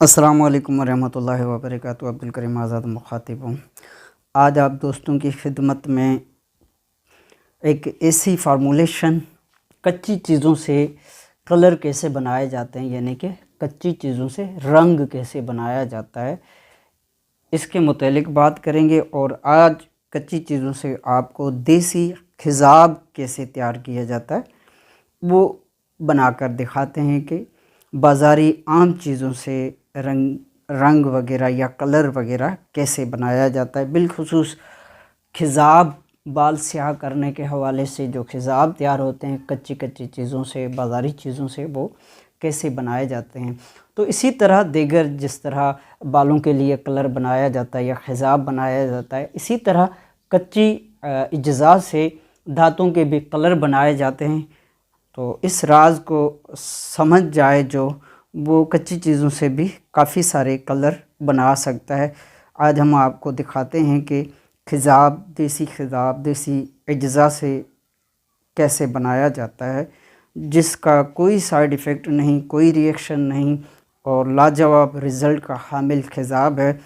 अस्सलामु अलैकुम वरहमतुल्लाहि वबरकातुहू। अब्दुल करीम आज़ाद मुखातिब हूँ। आज आप दोस्तों की खिदमत में एक ऐसी फार्मूलेशन, कच्ची चीज़ों से कलर कैसे बनाए जाते हैं, यानी कि कच्ची चीज़ों से रंग कैसे बनाया जाता है, इसके मुतालिक बात करेंगे। और आज कच्ची चीज़ों से आपको देसी खिज़ाब कैसे तैयार किया जाता है वो बनाकर दिखाते हैं कि बाज़ारी आम चीज़ों से रंग वगैरह या कलर वगैरह कैसे बनाया जाता है। बिलखुसूस खिज़ाब, बाल स्याह करने के हवाले से जो खिज़ाब तैयार होते हैं कच्ची चीज़ों से, बाज़ारी चीज़ों से, वो कैसे बनाए जाते हैं। तो इसी तरह दीगर जिस तरह बालों के लिए कलर बनाया जाता है या खिज़ाब बनाया जाता है, इसी तरह कच्ची अज्जा से धातों के भी कलर बनाए जाते हैं। तो इस राज को समझ जाए जो, वो कच्ची चीज़ों से भी काफ़ी सारे कलर बना सकता है। आज हम आपको दिखाते हैं कि खिज़ाब, देसी अज्जा से कैसे बनाया जाता है, जिसका कोई साइड इफ़ेक्ट नहीं, कोई रिएक्शन नहीं और लाजवाब रिज़ल्ट का हामिल खिज़ाब है।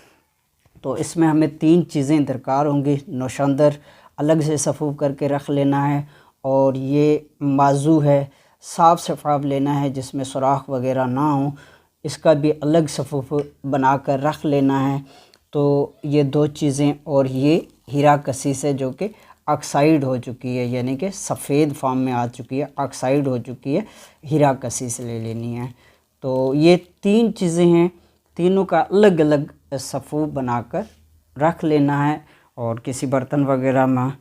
तो इसमें हमें 3 चीज़ें दरकार होंगी। नौशंदर अलग से सफ़ूफ़ करके रख लेना है, और ये माजू है, साफ़ शफाफ लेना है जिसमें सुराख वगैरह ना हो, इसका भी अलग सफ़ूफ़ बनाकर रख लेना है। तो ये 2 चीज़ें, और ये हीरा कसीस है जो कि ऑक्साइड हो चुकी है, यानी कि सफ़ेद फॉर्म में आ चुकी है, ऑक्साइड हो चुकी है, हीरा कसीस ले लेनी है। तो ये 3 चीज़ें हैं, तीनों का अलग अलग सफ़ूफ़ बनाकर रख लेना है और किसी बर्तन वगैरह में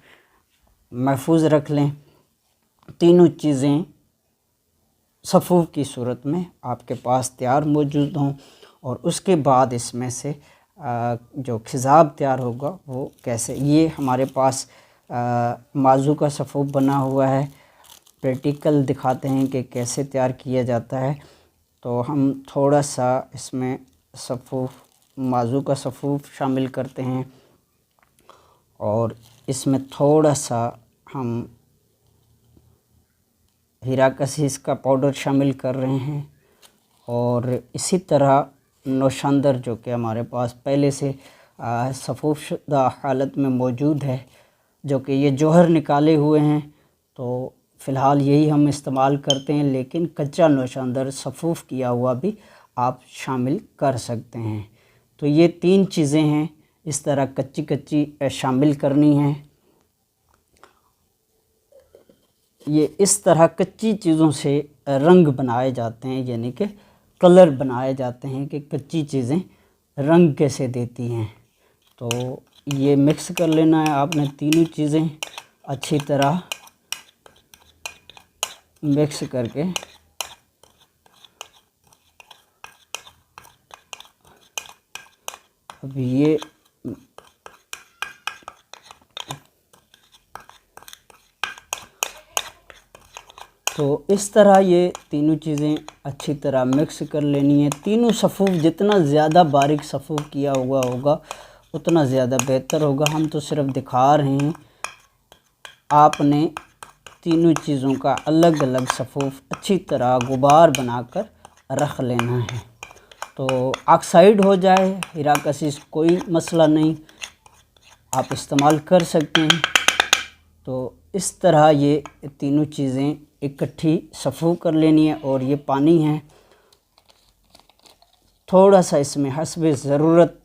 महफूज रख लें। तीनों चीज़ें सफ़ूफ़ की सूरत में आपके पास तैयार मौजूद हों, और उसके बाद इसमें से जो खिज़ाब तैयार होगा वो कैसे। ये हमारे पास माजू का सफ़ूफ़ बना हुआ है, प्रैक्टिकल दिखाते हैं कि कैसे तैयार किया जाता है। तो हम थोड़ा सा इसमें माजू का सफ़ूफ़ शामिल करते हैं, और इसमें थोड़ा सा हम हीरा कसीस का पाउडर शामिल कर रहे हैं, और इसी तरह नौशंदर जो कि हमारे पास पहले से सफ़ूफ़ शुदा हालत में मौजूद है, जो कि ये जौहर निकाले हुए हैं, तो फ़िलहाल यही हम इस्तेमाल करते हैं। लेकिन कच्चा नौशंदर सफ़ूफ़ किया हुआ भी आप शामिल कर सकते हैं। तो ये 3 चीज़ें हैं, इस तरह कच्ची शामिल करनी हैं। ये इस तरह कच्ची चीज़ों से रंग बनाए जाते हैं, यानी कि कलर बनाए जाते हैं कि कच्ची चीज़ें रंग कैसे देती हैं। तो ये मिक्स कर लेना है आपने, तीनों चीज़ें अच्छी तरह मिक्स करके अब ये तो इस तरह ये तीनों चीज़ें अच्छी तरह मिक्स कर लेनी है। तीनों सफ़ूफ़ जितना ज़्यादा बारीक सफ़ूफ़ किया हुआ होगा उतना ज़्यादा बेहतर होगा। हम तो सिर्फ दिखा रहे हैं, आपने तीनों चीज़ों का अलग अलग सफ़ूफ़ अच्छी तरह गुबार बनाकर रख लेना है। तो ऑक्साइड हो जाए हीरा कसीस कोई मसला नहीं, आप इस्तेमाल कर सकते हैं। तो इस तरह ये तीनों चीज़ें इकट्ठी सफ़ूफ़ कर लेनी है। और ये पानी है, थोड़ा सा इसमें हस्बे ज़रूरत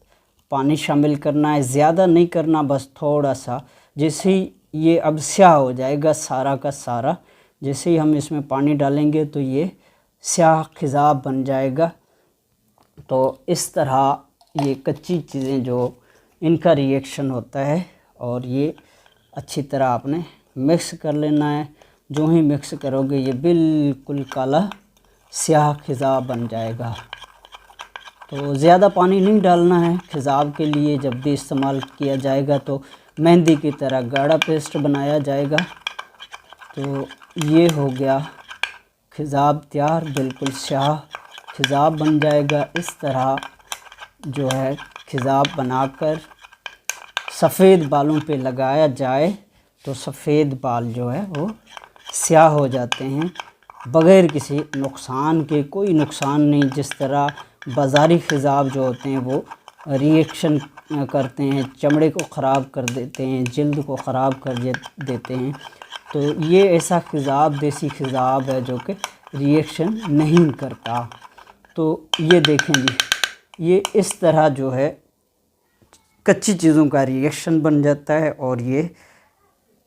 पानी शामिल करना है, ज़्यादा नहीं करना, बस थोड़ा सा। जैसे ही ये अब स्याह हो जाएगा सारा का सारा, जैसे ही हम इसमें पानी डालेंगे तो ये स्याह खिज़ाब बन जाएगा। तो इस तरह ये कच्ची चीज़ें जो इनका रिएक्शन होता है, और ये अच्छी तरह आपने मिक्स कर लेना है। जो ही मिक्स करोगे ये बिल्कुल काला स्याह खिज़ाब बन जाएगा। तो ज़्यादा पानी नहीं डालना है खिज़ाब के लिए, जब भी इस्तेमाल किया जाएगा तो मेहंदी की तरह गाढ़ा पेस्ट बनाया जाएगा। तो ये हो गया खिज़ाब तैयार, बिल्कुल स्याह खिज़ाब बन जाएगा। इस तरह जो है खिज़ाब बनाकर सफ़ेद बालों पे लगाया जाए तो सफ़ेद बाल जो है वो स्याह हो जाते हैं बग़ैर किसी नुकसान के। कोई नुकसान नहीं, जिस तरह بازاری خضاب جو ہوتے ہیں وہ ری ایکشن کرتے ہیں، چمڑے کو خراب کر دیتے ہیں، جلد کو خراب کر دیتے ہیں. تو یہ ایسا خضاب دیسی خضاب ہے جو کہ ری ایکشن نہیں کرتا. تو یہ دیکھیں جی، یہ اس طرح جو ہے کچی چیزوں کا ری ایکشن بن جاتا ہے، اور یہ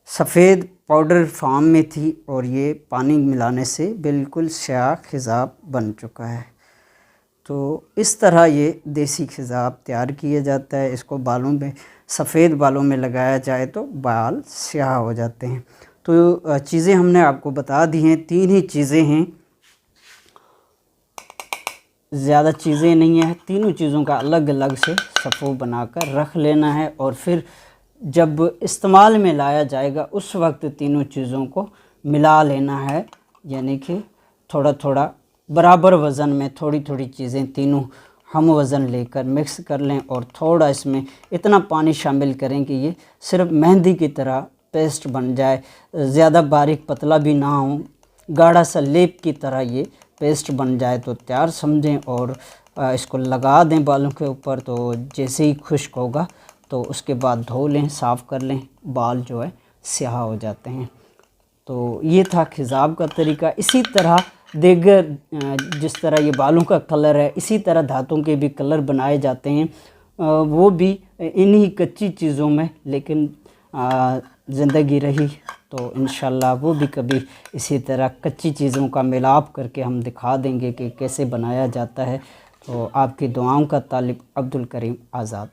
سفید پاؤڈر فارم میں تھی اور یہ پانی ملانے سے بالکل سیاہ خضاب بن چکا ہے. تو اس طرح یہ دیسی خضاب تیار کیا جاتا ہے. اس کو بالوں میں، سفید بالوں میں لگایا جائے تو بال سیاہ ہو جاتے ہیں. تو چیزیں ہم نے آپ کو بتا دی ہیں، 3 ہی چیزیں ہیں، زیادہ چیزیں نہیں ہیں. تینوں چیزوں کا الگ الگ سے صفو بنا کر رکھ لینا ہے، اور پھر جب استعمال میں لایا جائے گا اس وقت تینوں چیزوں کو ملا لینا ہے. یعنی کہ تھوڑا تھوڑا برابر وزن میں تھوڑی تھوڑی چیزیں تینوں ہم وزن لے کر مکس کر لیں، اور تھوڑا اس میں اتنا پانی شامل کریں کہ یہ صرف مہندی کی طرح پیسٹ بن جائے، زیادہ باریک پتلا بھی نہ ہو، گاڑھا سا لیپ کی طرح یہ پیسٹ بن جائے تو تیار سمجھیں. اور اس کو لگا دیں بالوں کے اوپر. تو جیسے ہی خشک ہوگا تو اس کے بعد دھو لیں، صاف کر لیں، بال جو ہے سیاہ ہو جاتے ہیں. تو یہ تھا خضاب کا طریقہ. اسی طرح دیگر جس طرح یہ بالوں کا کلر ہے، اسی طرح دھاتوں کے بھی کلر بنائے جاتے ہیں، وہ بھی انہی کچی چیزوں میں. لیکن زندگی رہی تو انشاءاللہ وہ بھی کبھی اسی طرح کچی چیزوں کا ملاپ کر کے ہم دکھا دیں گے کہ کیسے بنایا جاتا ہے. تو آپ کی دعاؤں کا طالب عبدالکریم آزاد.